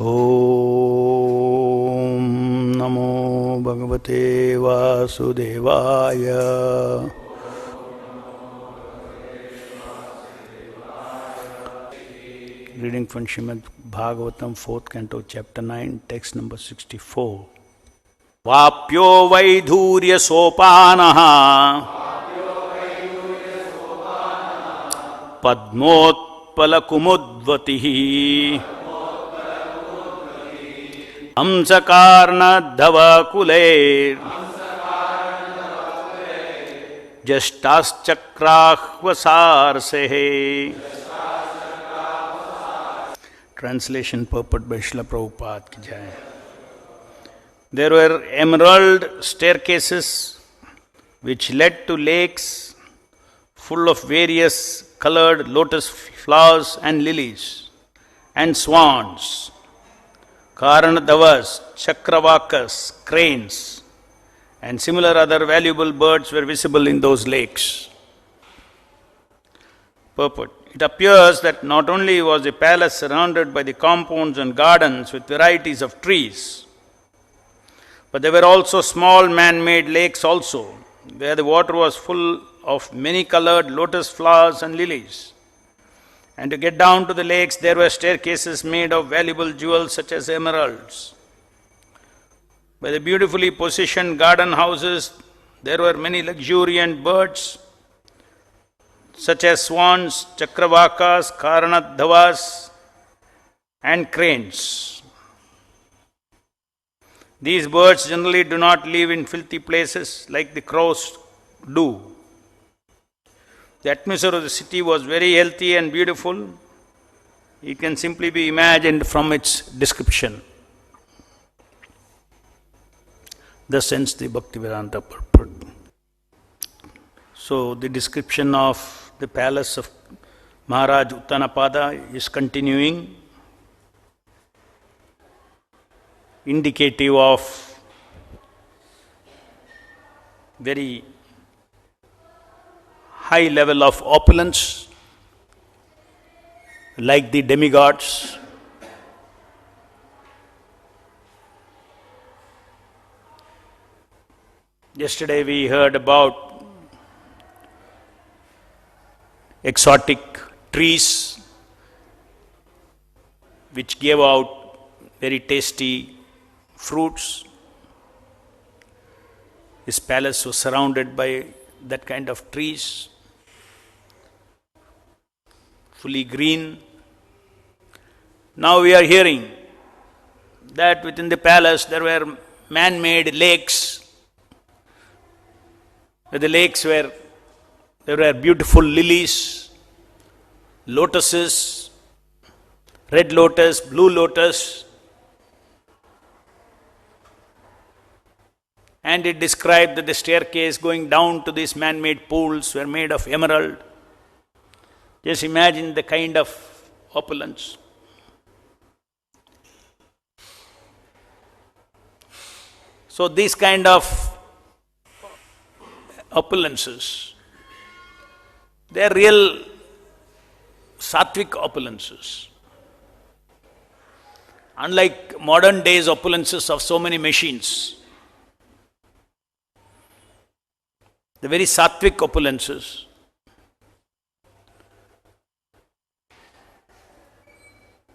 Om Namo Bhagavate Vasudevaya. Reading from Srimad Bhagavatam, 4th Canto, Chapter 9, text number 64. Vapyo Vaidhurya Sopanaha Padmotpala Kumudvatihi Amsakarna Dhava Kule Jastaschakrahvasarsehe. Translation purport by Srila Prabhupada ki jai. There were emerald staircases which led to lakes full of various colored lotus flowers and lilies and swans, Karanadhavas, Chakravakas, cranes, and similar other valuable birds were visible in those lakes. Purport. It appears that not only was the palace surrounded by the compounds and gardens with varieties of trees, but there were also small man-made lakes also, where the water was full of many-colored lotus flowers and lilies. And to get down to the lakes, there were staircases made of valuable jewels such as emeralds. By the beautifully positioned garden houses, there were many luxuriant birds, such as swans, Chakravakas, Karanadhavas, and cranes. These birds generally do not live in filthy places like the crows do. The atmosphere of the city was very healthy and beautiful. It can simply be imagined from its description. Thus ends the Bhaktivedanta purport. So the description of the palace of Maharaj Uttanapada is continuing, indicative of very high level of opulence, like the demigods. Yesterday we heard about exotic trees which gave out very tasty fruits. His palace was surrounded by that kind of trees, fully green. Now we are hearing that within the palace there were man-made lakes. The lakes were there were beautiful lilies, lotuses, red lotus, blue lotus, and it described that the staircase going down to these man-made pools were made of emerald. Just imagine the kind of opulence. So these kind of opulences, they are real sattvic opulences. Unlike modern days opulences of so many machines, the very sattvic opulences.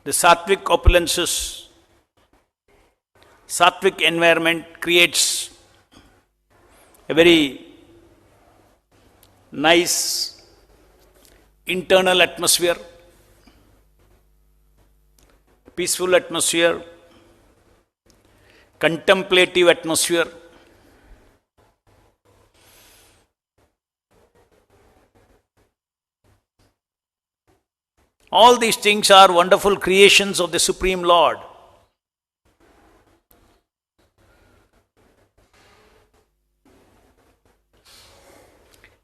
The sattvic opulences, sattvic environment creates a very nice internal atmosphere, peaceful atmosphere, contemplative atmosphere. All these things are wonderful creations of the Supreme Lord.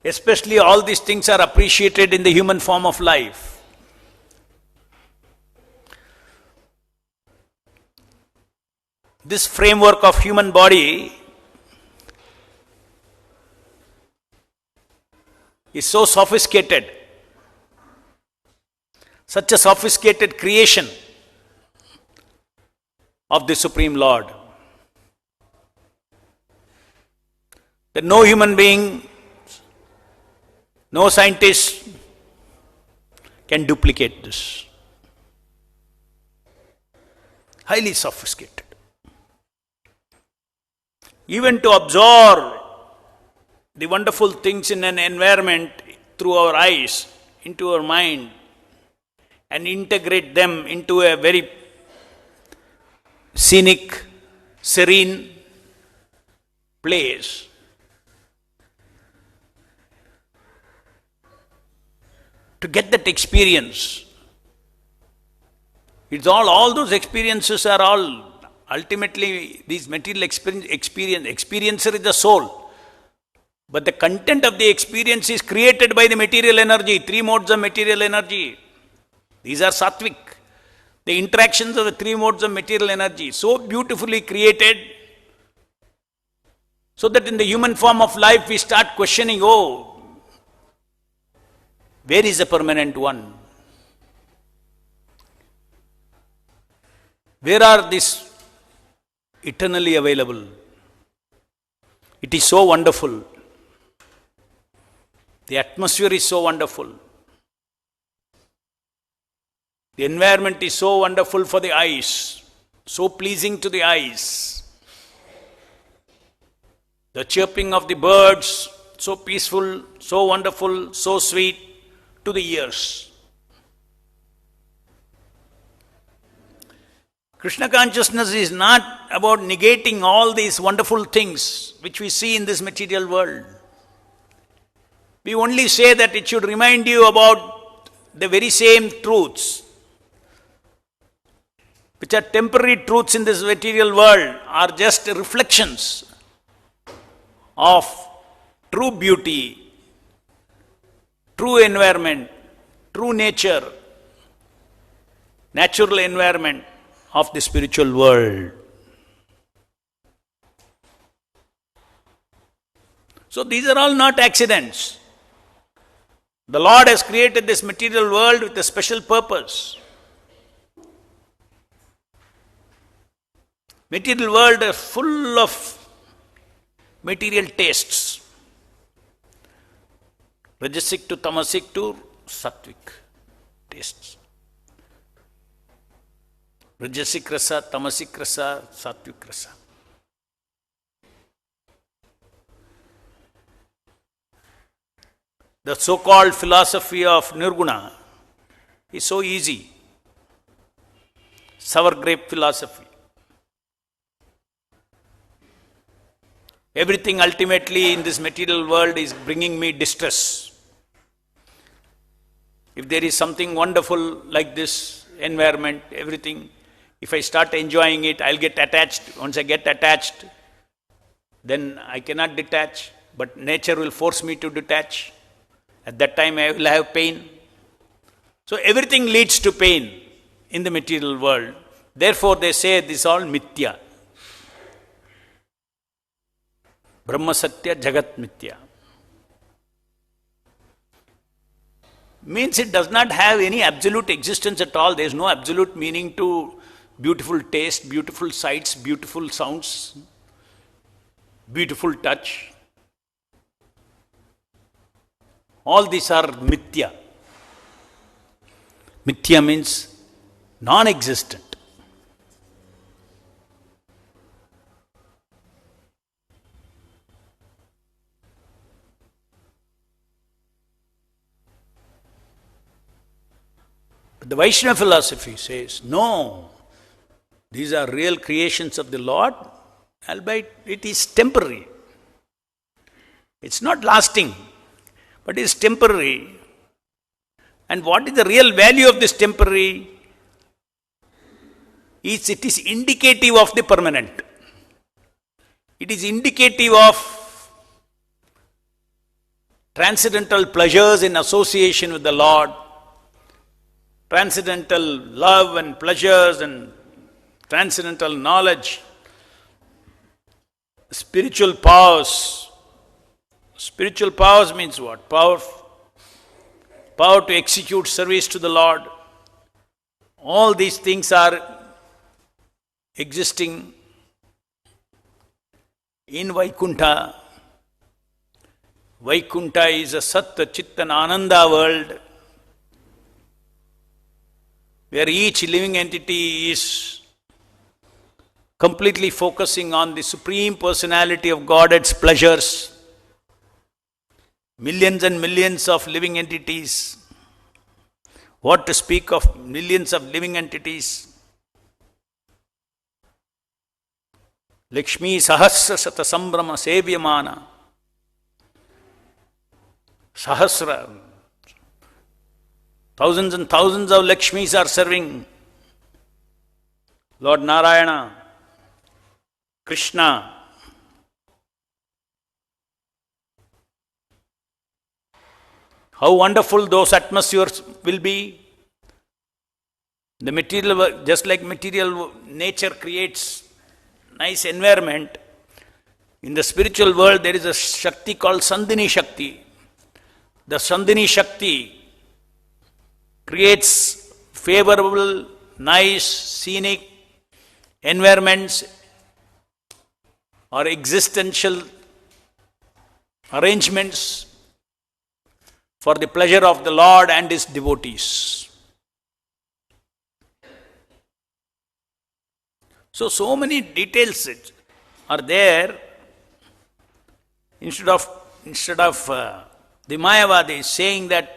Especially all these things are appreciated in the human form of life. This framework of human body is so sophisticated, such a sophisticated creation of the Supreme Lord. That no human being, no scientist can duplicate this. Highly sophisticated. Even to absorb the wonderful things in an environment through our eyes, into our mind, and integrate them into a very scenic, serene place. To get that experience, it's all those experiences are all ultimately these material experiencer is the soul. But the content of the experience is created by the material energy, 3 modes of material energy. These are sattvic. The interactions of the 3 modes of material energy, so beautifully created, so that in the human form of life we start questioning, where is the permanent one? Where are these eternally available? It is so wonderful. The atmosphere is so wonderful. The environment is so wonderful for the eyes, so pleasing to the eyes. The chirping of the birds, so peaceful, so wonderful, so sweet to the ears. Krishna consciousness is not about negating all these wonderful things which we see in this material world. We only say that it should remind you about the very same truths, which are temporary truths in this material world, are just reflections of true beauty, true environment, true nature, natural environment of the spiritual world. So these are all not accidents. The Lord has created this material world with a special purpose. Material world is full of material tastes. Rajasic to tamasic to sattvic tastes. Rajasic rasa, tamasic rasa, sattvic rasa. The so-called philosophy of Nirguna is so easy. Sour grape philosophy. Everything ultimately in this material world is bringing me distress. If there is something wonderful like this environment, everything, if I start enjoying it, I'll get attached. Once I get attached, then I cannot detach, but nature will force me to detach. At that time I will have pain. So everything leads to pain in the material world. Therefore they say this is all mithya. Brahma Satya, Jagat Mithya. Means it does not have any absolute existence at all. There is no absolute meaning to beautiful taste, beautiful sights, beautiful sounds, beautiful touch. All these are mithya. Mithya means non-existent. But the Vaishnava philosophy says, no, these are real creations of the Lord, albeit it is temporary. It's not lasting, but it is temporary. And what is the real value of this temporary? It is indicative of the permanent. It is indicative of transcendental pleasures in association with the Lord, transcendental love and pleasures and transcendental knowledge, spiritual powers. Spiritual powers means what? Power to execute service to the Lord. All these things are existing in Vaikuntha. Vaikuntha is a Sattva, Chitta and Ananda world where each living entity is completely focusing on the Supreme Personality of Godhead's pleasures. Millions and millions of living entities. What to speak of millions of living entities? Lakshmi Sahasra Sata Sambrama Sevyamana. Sahasra. Thousands and thousands of Lakshmis are serving Lord Narayana, Krishna. How wonderful those atmospheres will be. The material, just like material nature creates nice environment, in the spiritual world there is a Shakti called Sandhini Shakti. The Sandhini Shakti creates favorable, nice, scenic environments or existential arrangements for the pleasure of the Lord and His devotees. So many details are there. Instead of the Mayavadis saying that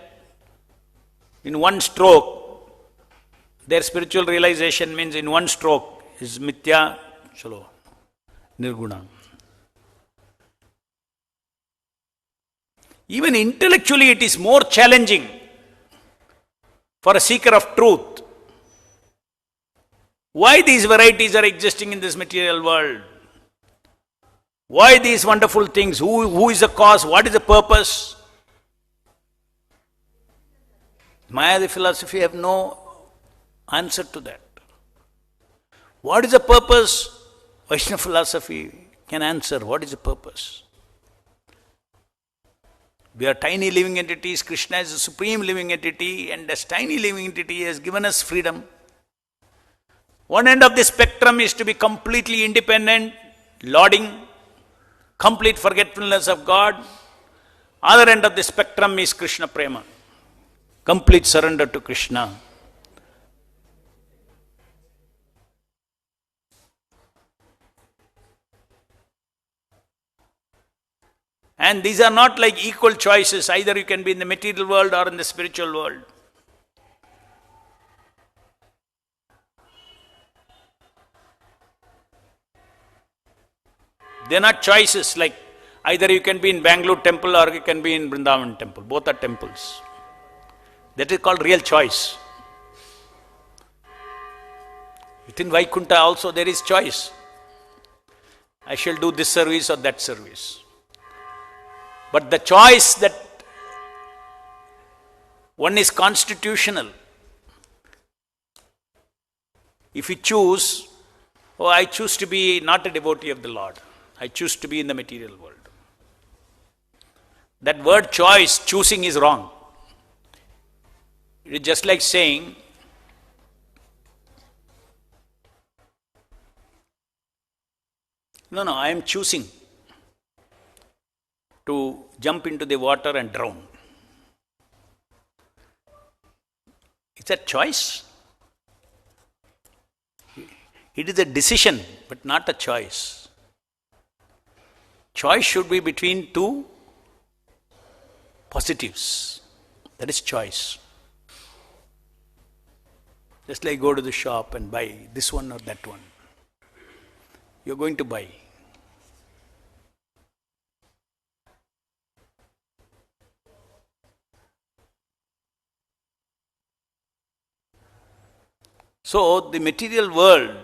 in one stroke, their spiritual realization means in one stroke is mithya, chalo, nirguna. Even intellectually it is more challenging for a seeker of truth. Why these varieties are existing in this material world? Why these wonderful things? Who is the cause? What is the purpose? Mayavadi philosophy have no answer to that. What is the purpose? Vaishnava philosophy can answer. What is the purpose? We are tiny living entities. Krishna is the supreme living entity, and as tiny living entity has given us freedom. One end of the spectrum is to be completely independent, lauding, complete forgetfulness of God. Other end of the spectrum is Krishna Prema, complete surrender to Krishna. And these are not like equal choices. Either you can be in the material world or in the spiritual world. They are not choices like either you can be in Bangalore temple or you can be in Vrindavan temple. Both are temples. That is called real choice. Within Vaikuntha also there is choice. I shall do this service or that service. But the choice that one is constitutional. If you choose, I choose to be not a devotee of the Lord. I choose to be in the material world. That word choice, choosing, is wrong. It is just like saying, no, I am choosing to jump into the water and drown. It's a choice. It is a decision, but not a choice. Choice should be between two positives. That is choice. Just like go to the shop and buy this one or that one. You're going to buy. So, the material world,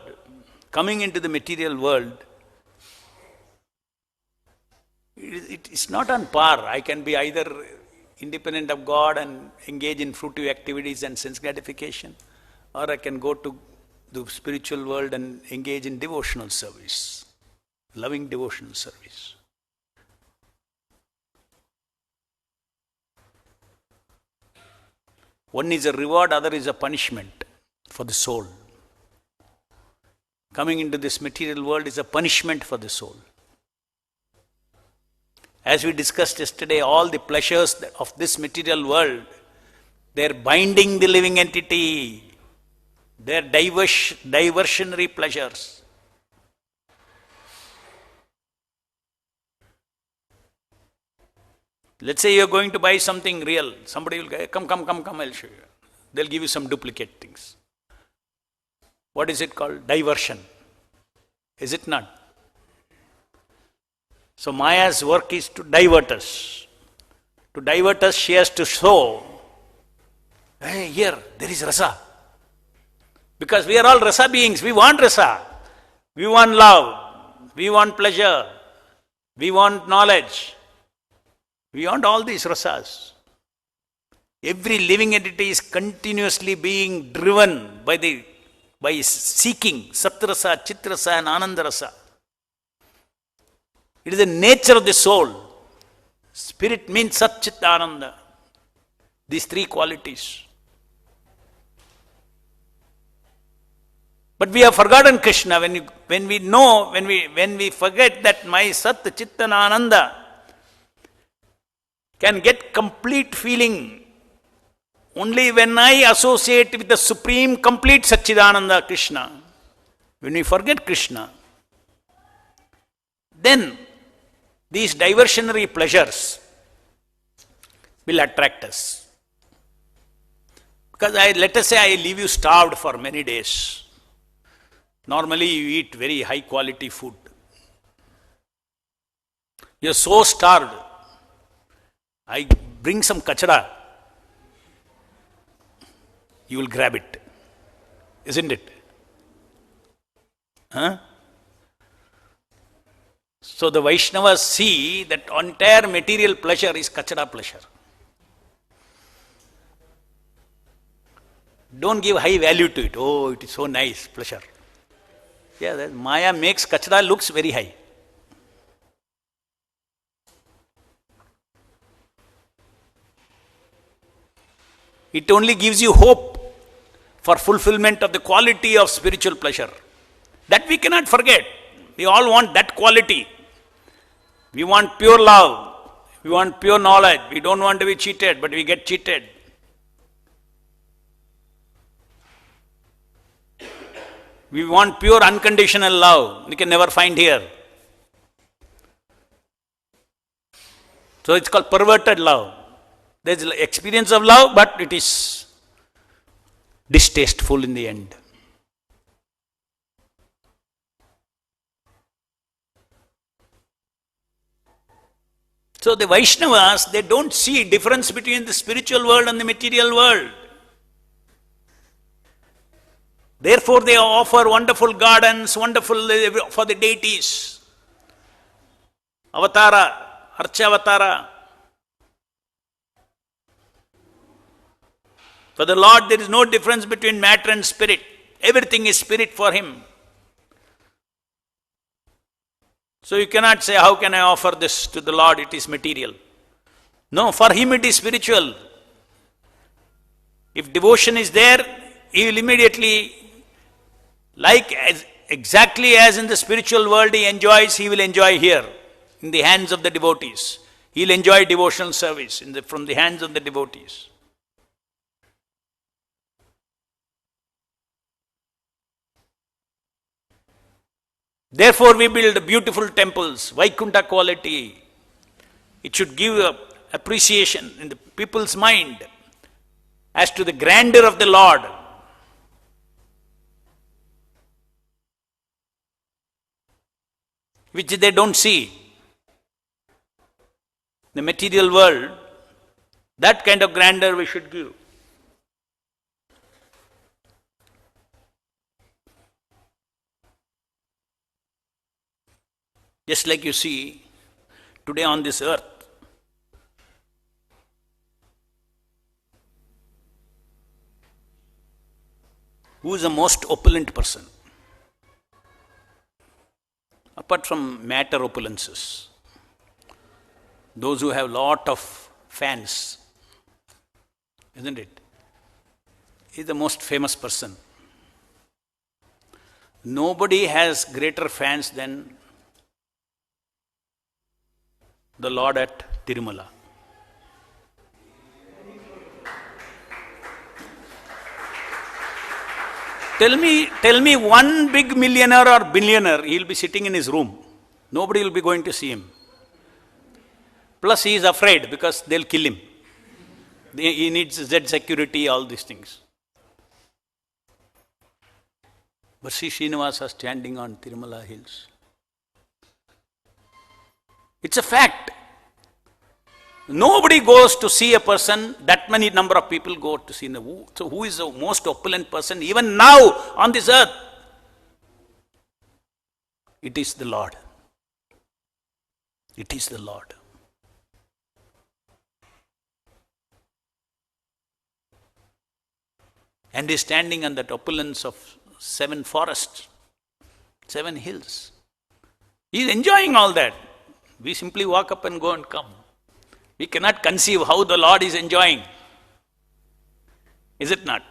coming into the material world, it is not on par. I can be either independent of God and engage in fruitive activities and sense gratification, or I can go to the spiritual world and engage in devotional service, loving devotional service. One is a reward, other is a punishment for the soul. coming into this material world is a punishment for the soul. As we discussed yesterday, all the pleasures of this material world, they are binding the living entity. They are diversionary pleasures. Let's say you are going to buy something real. Somebody will go, come, I'll show you. They'll give you some duplicate things. What is it called? Diversion. Is it not? So Maya's work is to divert us. To divert us, she has to show, hey, here, there is rasa. Because we are all rasa beings, we want rasa. We want love, we want pleasure, we want knowledge. We want all these rasas. Every living entity is continuously being driven by seeking Satrasa, Chitrasa and Anandarasa. It is the nature of the soul. Spirit means Sat, Chit, Ananda. These three qualities. But we have forgotten Krishna. When we forget that my Sat, Chit and Ananda can get complete feeling only when I associate with the Supreme Complete Satchidananda Krishna. When we forget Krishna, then these diversionary pleasures will attract us. Because let us say I leave you starved for many days. Normally you eat very high quality food. You are so starved. I bring some kachada. You will grab it. Isn't it? Huh? So the Vaishnavas see that entire material pleasure is kachada pleasure. Don't give high value to it. Oh, it is so nice, pleasure. Yeah, Maya makes kachada looks very high. It only gives you hope for fulfillment of the quality of spiritual pleasure. That we cannot forget. We all want that quality. We want pure love. We want pure knowledge. We don't want to be cheated, but we get cheated. We want pure unconditional love. We can never find here. So it's called perverted love. There is experience of love, but it is distasteful in the end. So the Vaishnavas, they don't see difference between the spiritual world and the material world. Therefore they offer wonderful gardens, wonderful for the deities. Avatara, Archavatara. For the Lord, there is no difference between matter and spirit. Everything is spirit for Him. So you cannot say, how can I offer this to the Lord? It is material. No, for Him it is spiritual. If devotion is there, He will immediately, exactly as in the spiritual world He enjoys, He will enjoy here, in the hands of the devotees. He will enjoy devotional service from the hands of the devotees. Therefore we build beautiful temples, Vaikunta quality. It should give appreciation in the people's mind as to the grandeur of the Lord. Which they don't see. The material world, that kind of grandeur we should give. Just like you see, today on this earth, who is the most opulent person? Apart from matter opulences, those who have lot of fans, isn't it? He is the most famous person. Nobody has greater fans than the Lord at Tirumala. Tell me one big millionaire or billionaire, he'll be sitting in his room. Nobody will be going to see him. Plus he is afraid because they'll kill him. He needs Z security, all these things. But see Srinivasa standing on Tirumala hills. It's a fact. Nobody goes to see a person, that many number of people go to see him. So who is the most opulent person even now on this earth? It is the Lord. It is the Lord. And he is standing on that opulence of 7 forests, 7 hills. He is enjoying all that. We simply walk up and go and come. We cannot conceive how the Lord is enjoying. Is it not?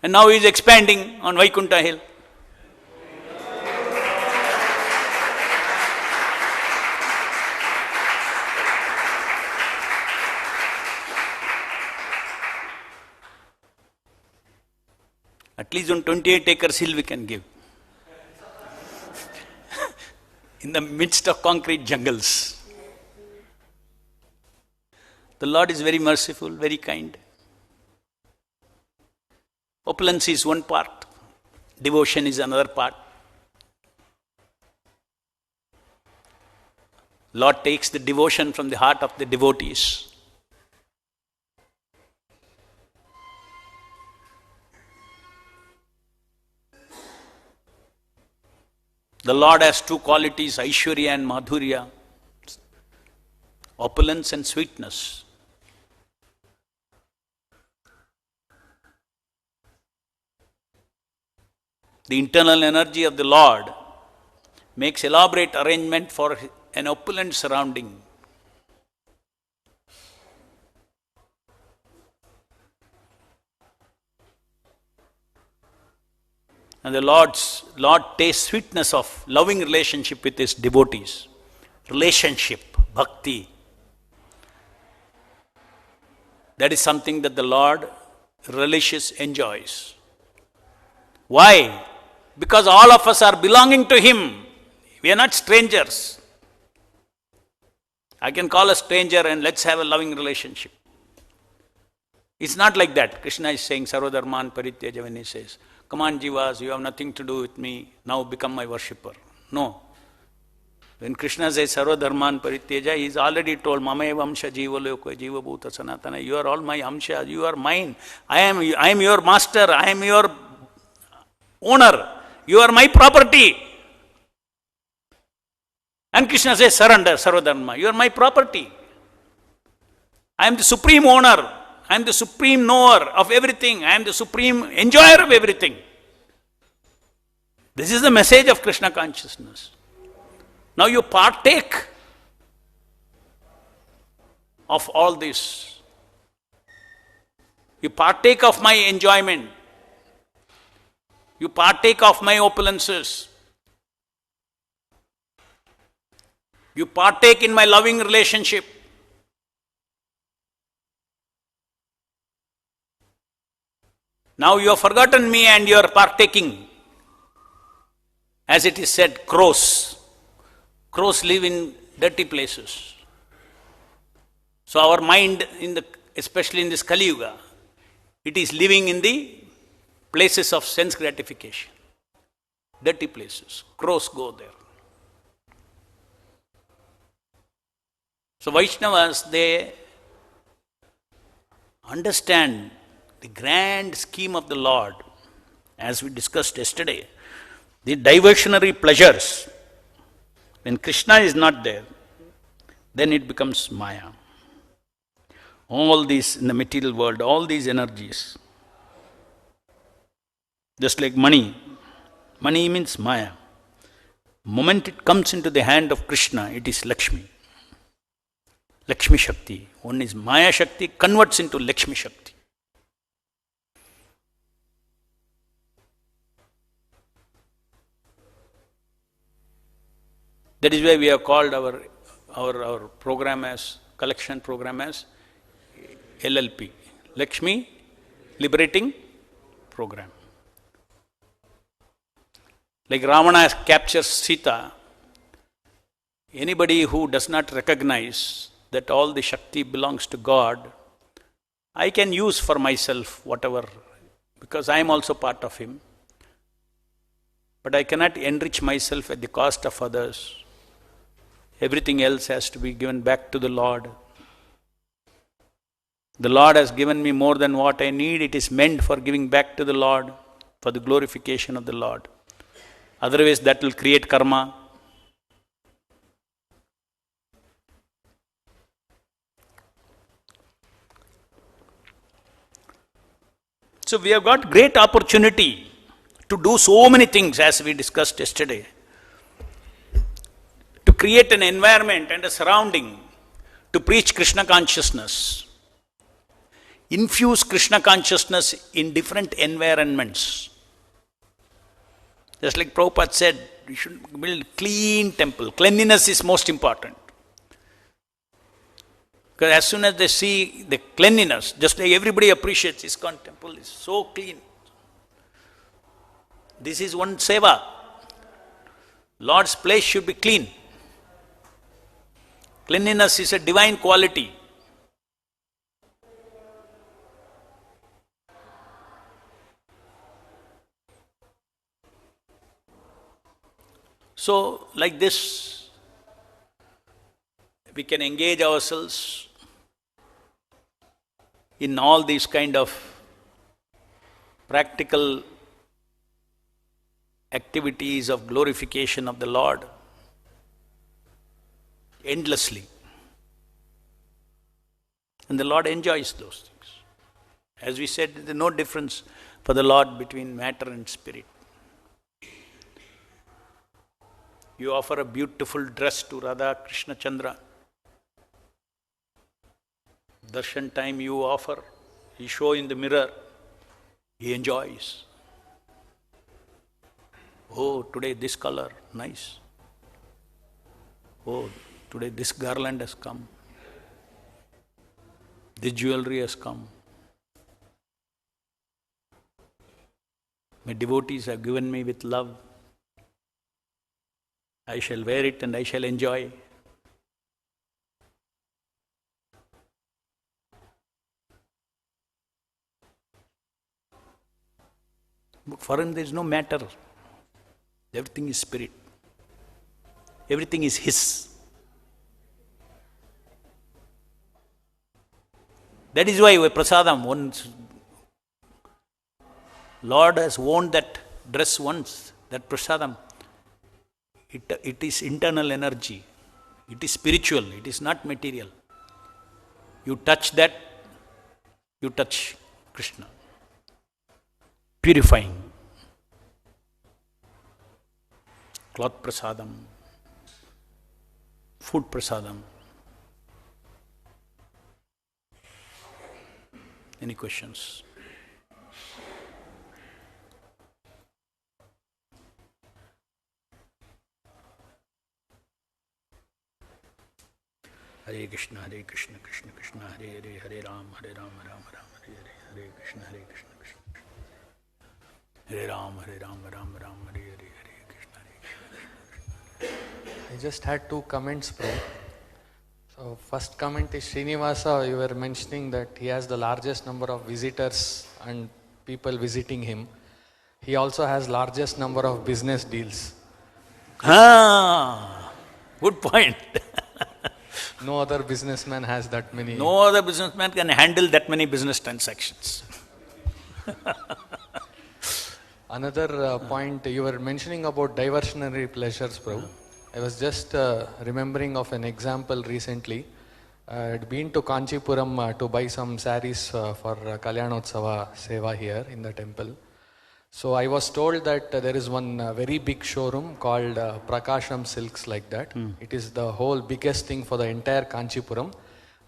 And now he is expanding on Vaikunta hill. At least on 28 acres hill we can give. In the midst of concrete jungles. The Lord is very merciful, very kind. Opulence is one part. Devotion is another part. Lord takes the devotion from the heart of the devotees. The Lord has 2 qualities, Aishwarya and Madhurya, opulence and sweetness. The internal energy of the Lord makes elaborate arrangement for an opulent surrounding. And the Lord tastes sweetness of loving relationship with his devotees. Relationship, bhakti. That is something that the Lord relishes, enjoys. Why? Because all of us are belonging to him. We are not strangers. I can call a stranger and let's have a loving relationship. It's not like that. Krishna is saying, Sarvadharman Parityaja, when he says, come on, Jivas, you have nothing to do with me, now become my worshipper. No. When Krishna says Sarvadharman Parityaja, he is already told, Mamaeva Amsha Jiva Loka Jiva Bhuta Sanatana, you are all my Amsha, you are mine. I am your master, I am your owner, you are my property. And Krishna says, surrender, Sarvadharma, you are my property. I am the supreme owner. I am the supreme knower of everything. I am the supreme enjoyer of everything. This is the message of Krishna consciousness. Now you partake of all this. You partake of my enjoyment. You partake of my opulences. You partake in my loving relationship. Now you have forgotten me and you are partaking. As it is said, crows. Crows live in dirty places. So our mind, especially in this Kali Yuga, it is living in the places of sense gratification. Dirty places. Crows go there. So Vaishnavas, they understand the grand scheme of the Lord, as we discussed yesterday, the diversionary pleasures. When Krishna is not there, then it becomes Maya. All these in the material world, all these energies, just like money. Money means Maya. The moment it comes into the hand of Krishna, it is Lakshmi. Lakshmi Shakti. One is Maya Shakti, converts into Lakshmi Shakti. That is why we have called our program as, collection program as LLP, Lakshmi Liberating Program. Like Ravana captures Sita, anybody who does not recognize that all the Shakti belongs to God, I can use for myself whatever, because I am also part of Him. But I cannot enrich myself at the cost of others. Everything else has to be given back to the Lord. The Lord has given me more than what I need. It is meant for giving back to the Lord, for the glorification of the Lord. Otherwise, that will create karma. So we have got great opportunity to do so many things, as we discussed yesterday. To create an environment and a surrounding to preach Krishna consciousness. Infuse Krishna consciousness in different environments. Just like Prabhupada said, we should build clean temple. Cleanliness is most important. Because as soon as they see the cleanliness, just like everybody appreciates ISKCON temple is so clean. This is one seva. Lord's place should be clean. Cleanliness is a divine quality. So, like this, we can engage ourselves in all these kind of practical activities of glorification of the Lord endlessly. And the Lord enjoys those things. As we said, there is no difference for the Lord between matter and spirit. You offer a beautiful dress to Radha Krishna Chandra. Darshan time you offer, you show in the mirror, he enjoys. Oh, today this color, nice. Oh, today this garland has come. This jewelry has come. My devotees have given me with love. I shall wear it and I shall enjoy. For him there is no matter. Everything is spirit. Everything is his. That is why prasadam, once Lord has worn that dress once, that prasadam, it is internal energy. It is spiritual. It is not material. You touch that, you touch Krishna. Purifying. Cloth prasadam, food prasadam. Any questions? Hare Krishna, Krishna Krishna, Hare Hare, Hare Ram, Hare Ram, Hare Hare, Krishna, Krishna. Hare Ram, Ram, Hare Hare, Hare Krishna, Krishna. I just had two comments, bro. So first comment is Srinivasa, you were mentioning that he has the largest number of visitors and people visiting him. He also has largest number of business deals. Good point. No other businessman has that many. No other businessman can handle that many business transactions. Another point, you were mentioning about diversionary pleasures, bro. I was just remembering of an example recently. I had been to Kanchipuram to buy some saris for Kalyanotsava Seva here in the temple. So I was told that there is one very big showroom called Prakasham Silks like that. It is the whole biggest thing for the entire Kanchipuram.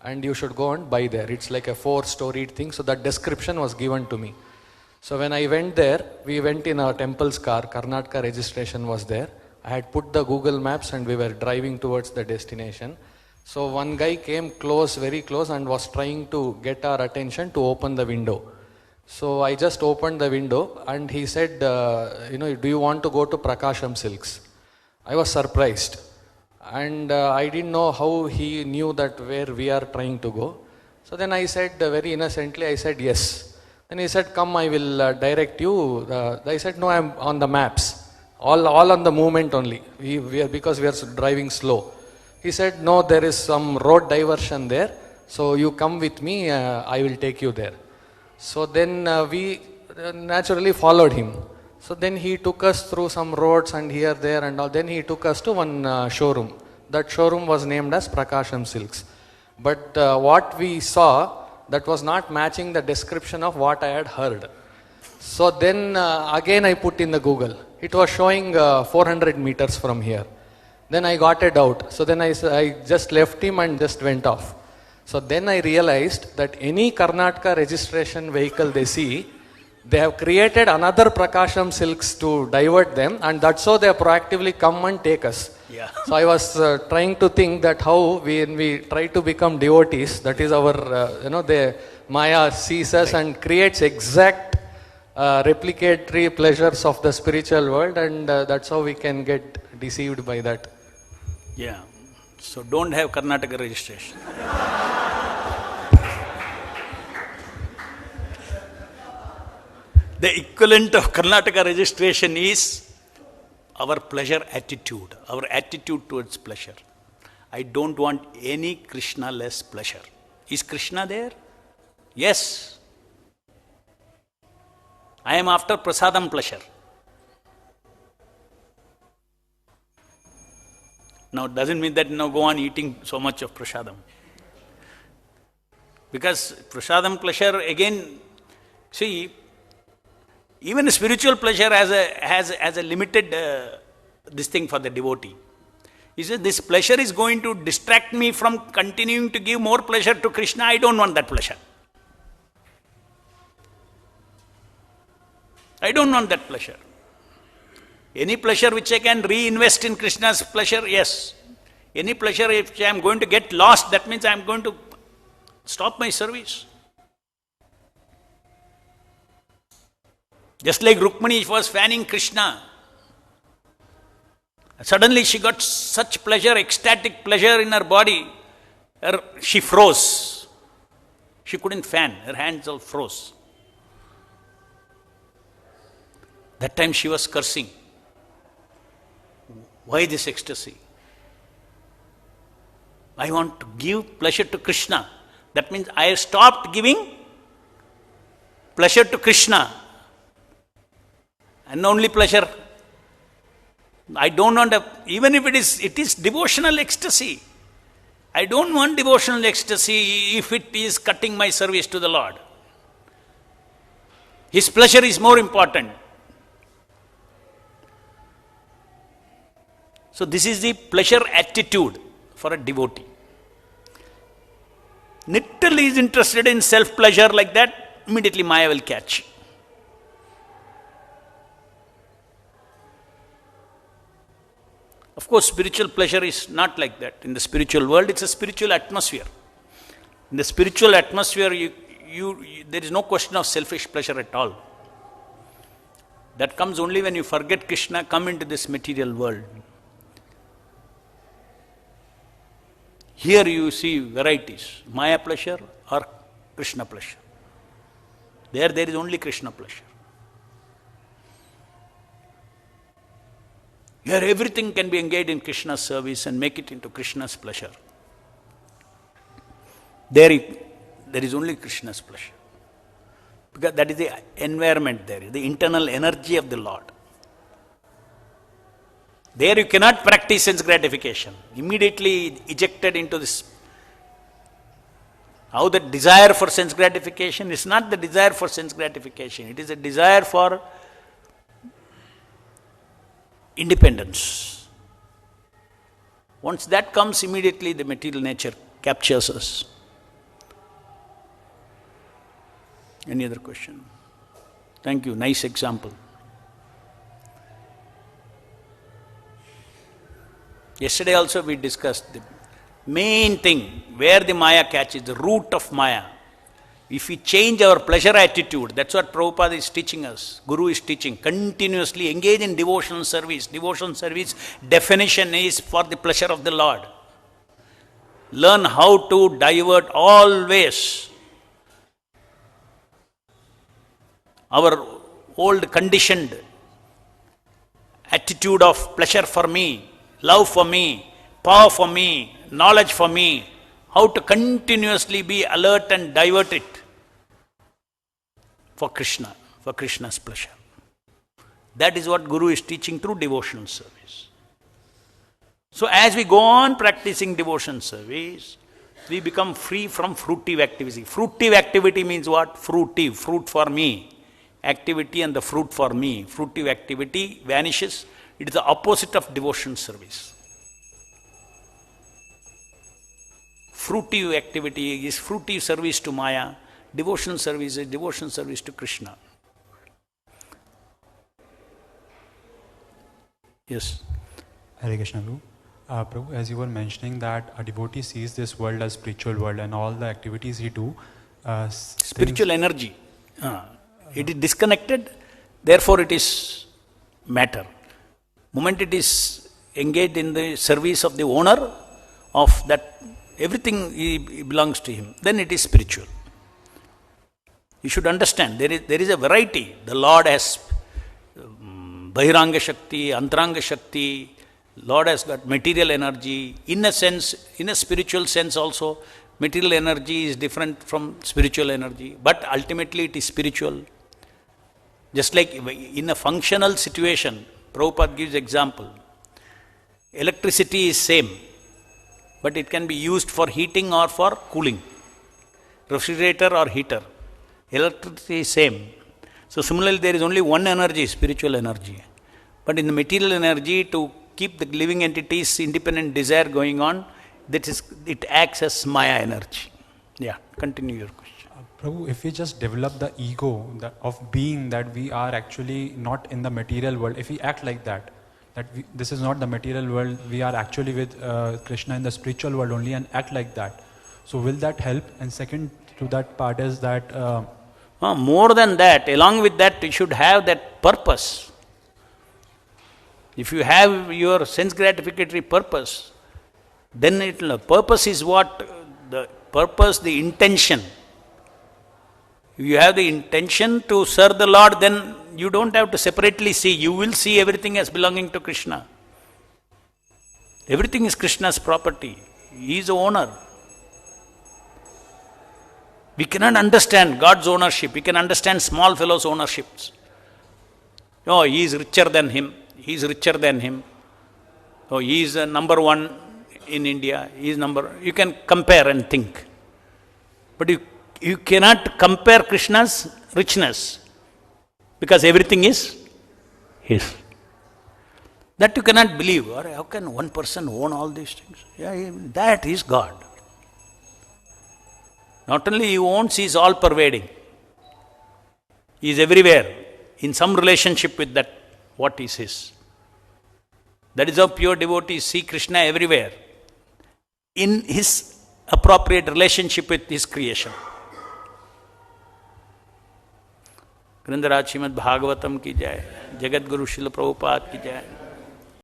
and you should go and buy there. It's like a 4-storied thing, so that description was given to me. So when I went there, we went in our temple's car, Karnataka registration was there. I had put the Google Maps and we were driving towards the destination. So one guy came close, very close, and was trying to get our attention to open the window. So I just opened the window and he said, do you want to go to Prakasham Silks? I was surprised. And I didn't know how he knew that where we are trying to go. So then I said, very innocently, I said yes. Then he said, come, I will direct you. I said, no, I'm on the maps. All on the movement only, because we are driving slow. He said, no, there is some road diversion there. So you come with me, I will take you there. So then we naturally followed him. So then he took us through some roads and here, there and all. Then he took us to one showroom. That showroom was named as Prakasham Silks. But what we saw, that was not matching the description of what I had heard. So then again I put in the Google. It was showing 400 meters from here. Then I got a doubt. So then I just left him and just went off. So then I realized that any Karnataka registration vehicle they see, they have created another Prakasham Silks to divert them, and that's how they proactively come and take us. Yeah. So I was trying to think that how when we try to become devotees, that is our, the Maya sees us and creates exact replicatory pleasures of the spiritual world, and that's how we can get deceived by that. Yeah. So don't have Karnataka registration. The equivalent of Karnataka registration is our pleasure attitude, our attitude towards pleasure. I don't want any Krishna-less pleasure. Is Krishna there? Yes. I am after prasadam pleasure. Now, it doesn't mean that now go on eating so much of prasadam. Because prasadam pleasure, again, see, even spiritual pleasure has a limited this thing for the devotee. He says, this pleasure is going to distract me from continuing to give more pleasure to Krishna. I don't want that pleasure. I don't want that pleasure. Any pleasure which I can reinvest in Krishna's pleasure, yes. Any pleasure if I am going to get lost, that means I am going to stop my service. Just like Rukmani was fanning Krishna. Suddenly she got such pleasure, ecstatic pleasure in her body, she froze. She couldn't fan, her hands all froze. That time she was cursing. Why this ecstasy? I want to give pleasure to Krishna. That means I stopped giving pleasure to Krishna. And only pleasure. I don't want even if it is devotional ecstasy. I don't want devotional ecstasy if it is cutting my service to the Lord. His pleasure is more important. So this is the pleasure attitude for a devotee. Little is interested in self-pleasure like that, immediately Maya will catch. Of course, spiritual pleasure is not like that. In the spiritual world, it's a spiritual atmosphere. In the spiritual atmosphere, there is no question of selfish pleasure at all. That comes only when you forget Krishna, come into this material world. Here you see varieties, Maya pleasure or Krishna pleasure. There is only Krishna pleasure. Here everything can be engaged in Krishna's service and make it into Krishna's pleasure. There is only Krishna's pleasure. Because that is the environment there, the internal energy of the Lord. There you cannot practice sense gratification. Immediately ejected into this. How the desire for sense gratification is not the desire for sense gratification. It is a desire for independence. Once that comes, immediately the material nature captures us. Any other question? Thank you, nice example. Yesterday also we discussed the main thing, where the Maya catches, the root of Maya. If we change our pleasure attitude, that's what Prabhupada is teaching us, Guru is teaching, continuously engage in devotional service. Devotional service definition is for the pleasure of the Lord. Learn how to divert always our old conditioned attitude of pleasure for me, love for me, power for me, knowledge for me, how to continuously be alert and divert it for Krishna, for Krishna's pleasure. That is what Guru is teaching through devotional service. So as we go on practicing devotion service, we become free from fruitive activity. Fruitive activity means what? Fruitive, fruit for me. Activity and the fruit for me. Fruitive activity vanishes. It is the opposite of devotion service. Fruitive activity is fruitive service to Maya. Devotional service is devotional service to Krishna. Yes. Hare Krishna, Prabhu. Prabhu, as you were mentioning that a devotee sees this world as spiritual world and all the activities he do. Spiritual energy. It is disconnected, therefore it is matter. Moment it is engaged in the service of the owner of that, everything belongs to him, then it is spiritual. You should understand, there is a variety. The Lord has Bahiranga Shakti, Antaranga Shakti. Lord has got material energy. In a sense, in a spiritual sense also, material energy is different from spiritual energy. But ultimately it is spiritual. Just like in a functional situation, Prabhupada gives example. Electricity is same, but it can be used for heating or for cooling. Refrigerator or heater. Electricity is same. So similarly, there is only one energy, spiritual energy. But in the material energy, to keep the living entities' independent desire going on, it acts as Maya energy. Yeah, continue your question. Prabhu, if we just develop the ego of being that we are actually not in the material world, if we act like that this is not the material world, we are actually with Krishna in the spiritual world only, and act like that. So will that help? And second to that part is that... more than that, along with that, you should have that purpose. If you have your sense gratificatory purpose, then purpose is what? The purpose, the intention. If you have the intention to serve the Lord, then you don't have to separately see. You will see everything as belonging to Krishna. Everything is Krishna's property. He is the owner. We cannot understand God's ownership. We can understand small fellows' ownerships. Oh, he is richer than him. He is richer than him. Oh, he is number one in India. He is You can compare and think. But you cannot compare Krishna's richness, because everything is his. That you cannot believe. Or how can one person own all these things? Yeah, that is God. Not only he owns, he is all pervading. He is everywhere, in some relationship with that, what is his. That is how pure devotees see Krishna everywhere, in his appropriate relationship with his creation. Grandaraj Srimad Bhagavatam ki jai, Jagat Guru Srila Prabhupada ki jai.